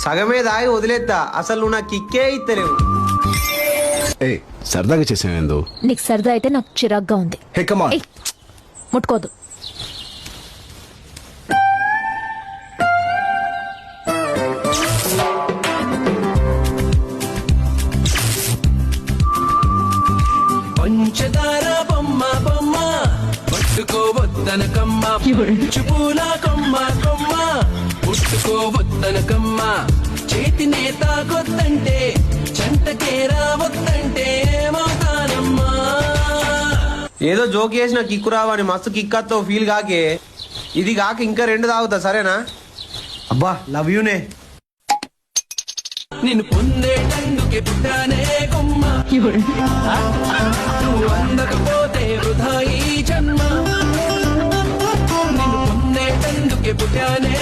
సగమే దాగి వదిలేద్దా, అసలు నువ్వు నాకు కిక్కే ఇస్తలేవు. ఏ సరదాగా చేసావేందు? నీకు సరదా అయితే నాకు చిరాగ్గా ఉంది. Hey come on. ఏయ్, ముట్టుకోదు. పంచదార బొమ్మ బొమ్మ పట్టుకోవద్దన కమ్మ, చుపూల కొమ్మ కొమ్మ పుట్టుకోవద్దన కమ్మ, చేతినే తాకొద్దంటే చెంటకే రావద్దంటే ఏమవుతానమ్మా. ఏదో జోక్ చేసిన కిక్కు రావని మస్తు కిక్కతో ఫీల్ కాకే, ఇది కాక ఇంకా 2 తాగుతా సరేనా? అబ్బా లవ్ యూనే. నిన్ను పొందేటందుకే పుట్టానే కొమ్మ, నువ్వు అందకపోతే వృధా ఈ జన్మ. నిన్ను పొందేటందుకే పుట్టానే